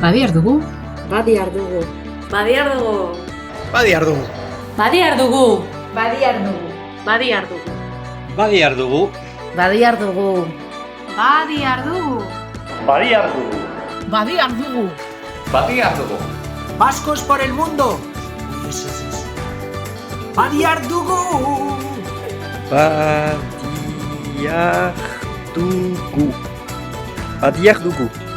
Badiar dugu. Badiar dugu. Badiar dugu. Badiar dugu. Badiar dugu. Badiar dugu. Badiar dugu. Badiar dugu. Badiar dugu. Badiar dugu. Badiar dugu. Badiar dugu. Badiar dugu. Vascos por el mundo. Badiar dugu. Badiar dugu. Badiar dugu.